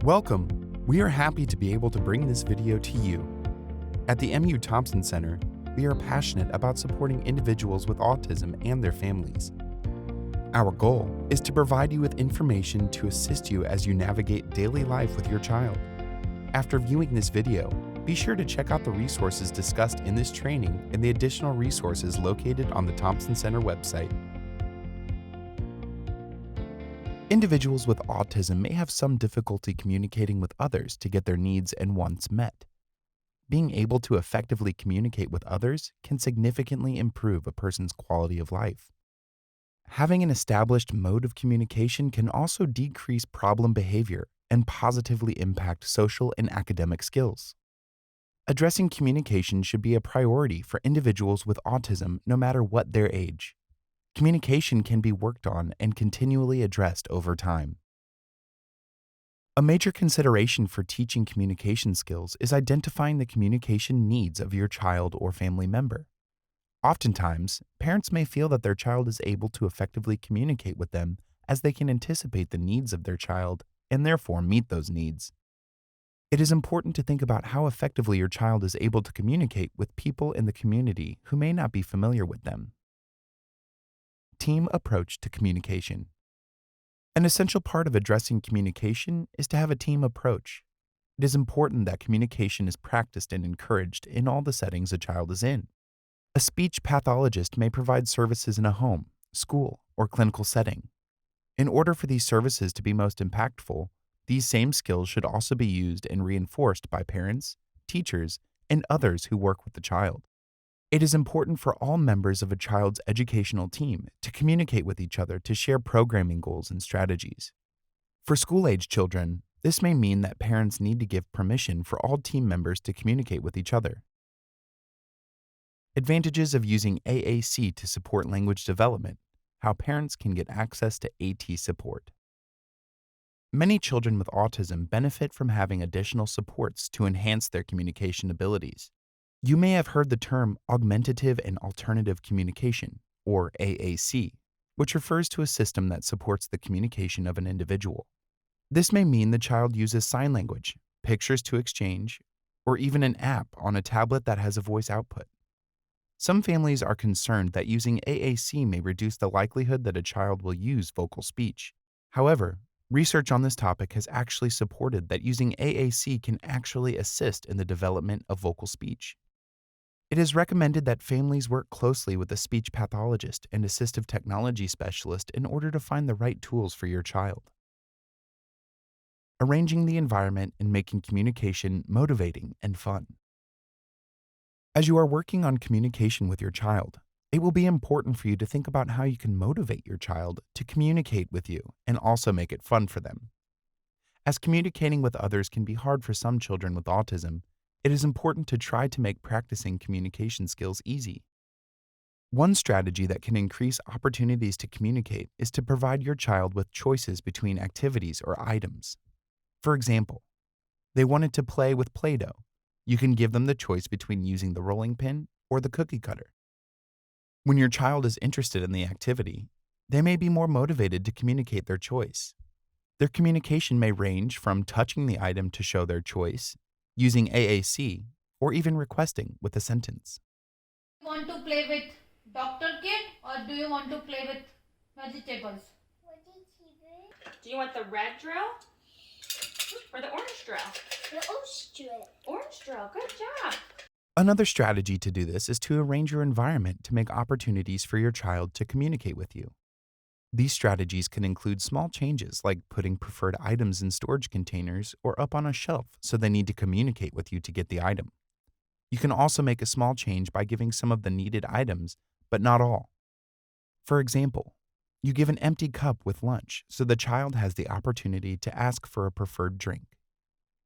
Welcome! We are happy to be able to bring this video to you. At the MU Thompson Center, we are passionate about supporting individuals with autism and their families. Our goal is to provide you with information to assist you as you navigate daily life with your child. After viewing this video, be sure to check out the resources discussed in this training and the additional resources located on the Thompson Center website. Individuals with autism may have some difficulty communicating with others to get their needs and wants met. Being able to effectively communicate with others can significantly improve a person's quality of life. Having an established mode of communication can also decrease problem behavior and positively impact social and academic skills. Addressing communication should be a priority for individuals with autism no matter what their age. Communication can be worked on and continually addressed over time. A major consideration for teaching communication skills is identifying the communication needs of your child or family member. Oftentimes, parents may feel that their child is able to effectively communicate with them as they can anticipate the needs of their child and therefore meet those needs. It is important to think about how effectively your child is able to communicate with people in the community who may not be familiar with them. Team approach to communication. An essential part of addressing communication is to have a team approach. It is important that communication is practiced and encouraged in all the settings a child is in. A speech pathologist may provide services in a home, school, or clinical setting. In order for these services to be most impactful, these same skills should also be used and reinforced by parents, teachers, and others who work with the child. It is important for all members of a child's educational team to communicate with each other to share programming goals and strategies. For school-age children, this may mean that parents need to give permission for all team members to communicate with each other. Advantages of using AAC to support language development, how parents can get access to AT support. Many children with autism benefit from having additional supports to enhance their communication abilities. You may have heard the term augmentative and alternative communication, or AAC, which refers to a system that supports the communication of an individual. This may mean the child uses sign language, pictures to exchange, or even an app on a tablet that has a voice output. Some families are concerned that using AAC may reduce the likelihood that a child will use vocal speech. However, research on this topic has actually supported that using AAC can actually assist in the development of vocal speech. It is recommended that families work closely with a speech pathologist and assistive technology specialist in order to find the right tools for your child. Arranging the environment and making communication motivating and fun. As you are working on communication with your child, it will be important for you to think about how you can motivate your child to communicate with you and also make it fun for them. As communicating with others can be hard for some children with autism, it is important to try to make practicing communication skills easy. One strategy that can increase opportunities to communicate is to provide your child with choices between activities or items. For example, they wanted to play with Play-Doh. You can give them the choice between using the rolling pin or the cookie cutter. When your child is interested in the activity, they may be more motivated to communicate their choice. Their communication may range from touching the item to show their choice, using AAC, or even requesting with a sentence. Do you want to play with Dr. Kid or do you want to play with vegetables? Do you want the red drill or the orange drill? The orange drill. Orange drill, good job. Another strategy to do this is to arrange your environment to make opportunities for your child to communicate with you. These strategies can include small changes like putting preferred items in storage containers or up on a shelf so they need to communicate with you to get the item. You can also make a small change by giving some of the needed items, but not all. For example, you give an empty cup with lunch so the child has the opportunity to ask for a preferred drink.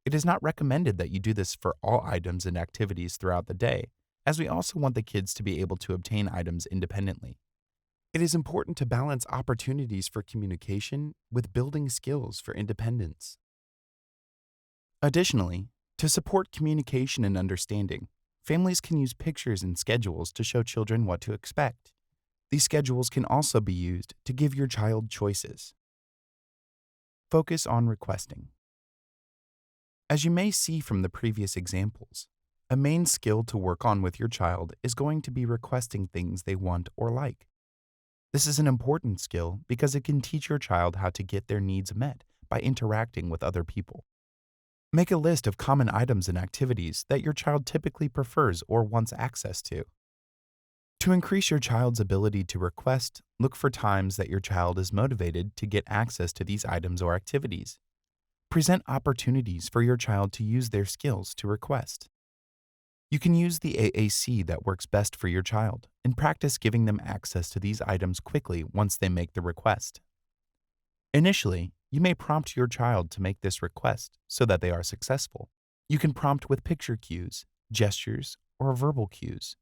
It is not recommended that you do this for all items and activities throughout the day, as we also want the kids to be able to obtain items independently. It is important to balance opportunities for communication with building skills for independence. Additionally, to support communication and understanding, families can use pictures and schedules to show children what to expect. These schedules can also be used to give your child choices. Focus on requesting. As you may see from the previous examples, a main skill to work on with your child is going to be requesting things they want or like. This is an important skill because it can teach your child how to get their needs met by interacting with other people. Make a list of common items and activities that your child typically prefers or wants access to. To increase your child's ability to request, look for times that your child is motivated to get access to these items or activities. Present opportunities for your child to use their skills to request. You can use the AAC that works best for your child and practice giving them access to these items quickly once they make the request. Initially, you may prompt your child to make this request so that they are successful. You can prompt with picture cues, gestures, or verbal cues.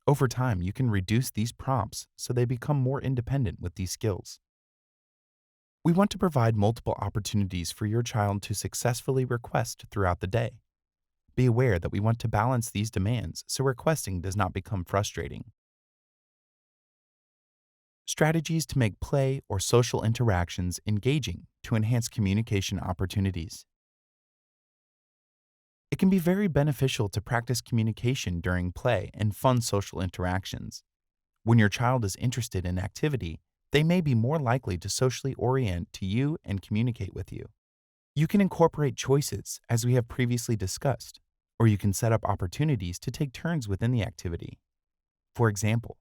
Over time, you can reduce these prompts so they become more independent with these skills. We want to provide multiple opportunities for your child to successfully request throughout the day. Be aware that we want to balance these demands so requesting does not become frustrating. Strategies to make play or social interactions engaging to enhance communication opportunities. It can be very beneficial to practice communication during play and fun social interactions. When your child is interested in activity, they may be more likely to socially orient to you and communicate with you. You can incorporate choices, as we have previously discussed, or you can set up opportunities to take turns within the activity. For example,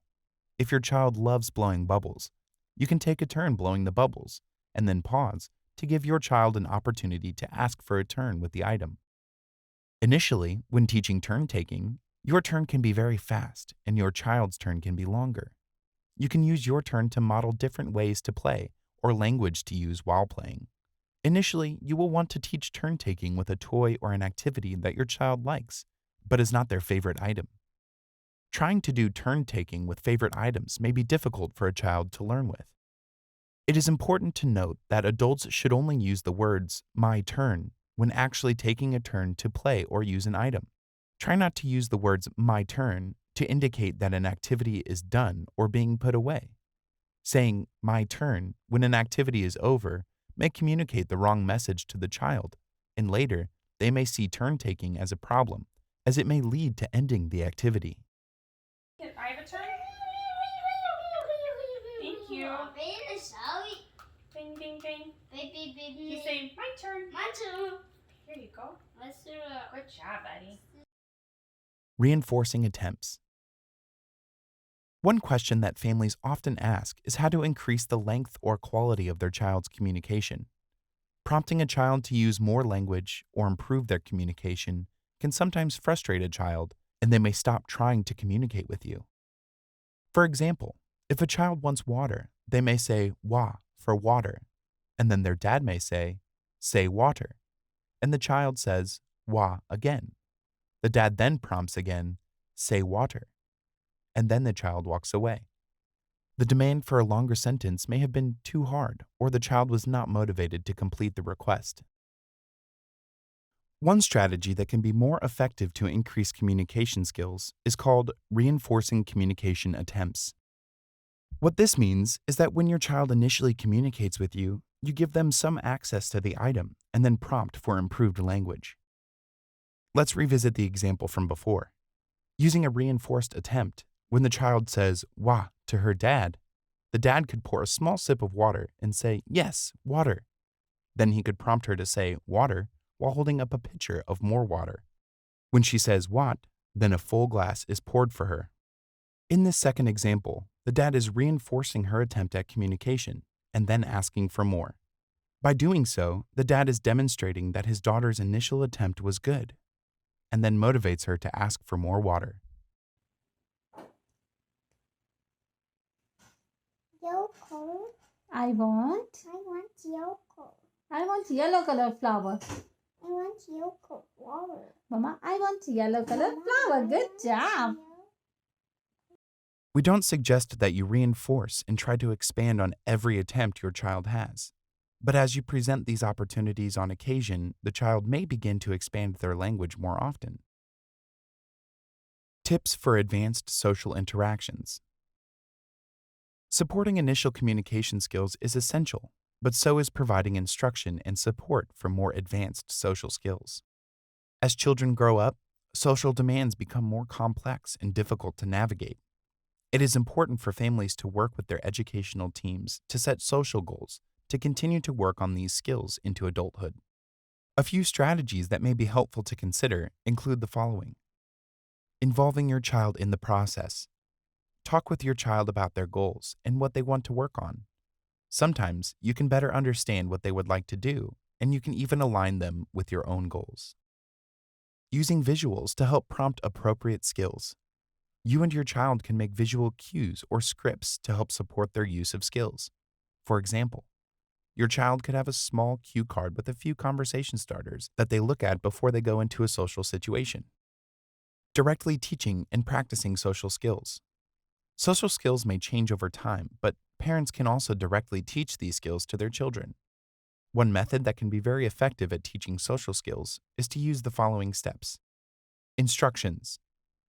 if your child loves blowing bubbles, you can take a turn blowing the bubbles and then pause to give your child an opportunity to ask for a turn with the item. Initially, when teaching turn taking, your turn can be very fast and your child's turn can be longer. You can use your turn to model different ways to play or language to use while playing. Initially, you will want to teach turn taking with a toy or an activity that your child likes, but is not their favorite item. Trying to do turn taking with favorite items may be difficult for a child to learn with. It is important to note that adults should only use the words, "my turn," when actually taking a turn to play or use an item. Try not to use the words, "my turn," to indicate that an activity is done or being put away. Saying, "my turn," when an activity is over, may communicate the wrong message to the child, and later, they may see turn taking as a problem, as it may lead to ending the activity. I have a turn. Thank you. Bing, bing, bing. You say, my turn. My turn. Here you go. Let's do it. Good job, buddy. Reinforcing attempts. One question that families often ask is how to increase the length or quality of their child's communication. Prompting a child to use more language or improve their communication can sometimes frustrate a child, and they may stop trying to communicate with you. For example, if a child wants water, they may say "wa" for water, and then their dad may say water, and the child says "wa" again. The dad then prompts again, "say water," and then the child walks away. The demand for a longer sentence may have been too hard, or the child was not motivated to complete the request. One strategy that can be more effective to increase communication skills is called reinforcing communication attempts. What this means is that when your child initially communicates with you, you give them some access to the item and then prompt for improved language. Let's revisit the example from before. Using a reinforced attempt, when the child says "wa" to her dad, the dad could pour a small sip of water and say, "Yes, water." Then he could prompt her to say "water" while holding up a pitcher of more water. When she says "what," then a full glass is poured for her. In this second example, the dad is reinforcing her attempt at communication and then asking for more. By doing so, the dad is demonstrating that his daughter's initial attempt was good, and then motivates her to ask for more water. Yoko. I want Yoko. yellow color flower. I want Yoko water. Mama, I want yellow color flower. Good job. We don't suggest that you reinforce and try to expand on every attempt your child has. But as you present these opportunities on occasion, the child may begin to expand their language more often. Tips for advanced social interactions. Supporting initial communication skills is essential, but so is providing instruction and support for more advanced social skills. As children grow up, social demands become more complex and difficult to navigate. It is important for families to work with their educational teams to set social goals to continue to work on these skills into adulthood. A few strategies that may be helpful to consider include the following. Involving your child in the process. Talk with your child about their goals and what they want to work on. Sometimes you can better understand what they would like to do, and you can even align them with your own goals. Using visuals to help prompt appropriate skills. You and your child can make visual cues or scripts to help support their use of skills. For example, your child could have a small cue card with a few conversation starters that they look at before they go into a social situation. Directly teaching and practicing social skills. Social skills may change over time, but parents can also directly teach these skills to their children. One method that can be very effective at teaching social skills is to use the following steps. Instructions.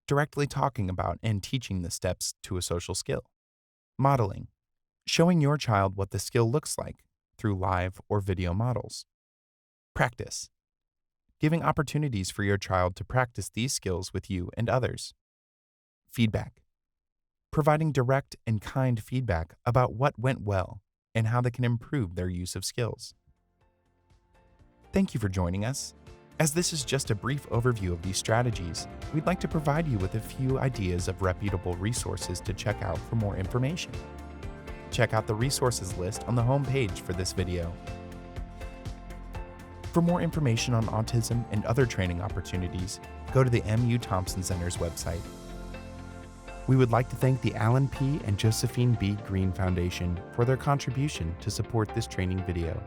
Directly talking about and teaching the steps to a social skill. Modeling. Showing your child what the skill looks like through live or video models. Practice. Giving opportunities for your child to practice these skills with you and others. Feedback. Providing direct and kind feedback about what went well and how they can improve their use of skills. Thank you for joining us. As this is just a brief overview of these strategies, we'd like to provide you with a few ideas of reputable resources to check out for more information. Check out the resources list on the home page for this video. For more information on autism and other training opportunities, go to the MU Thompson Center's website. We would like to thank the Alan P. and Josephine B. Green Foundation for their contribution to support this training video.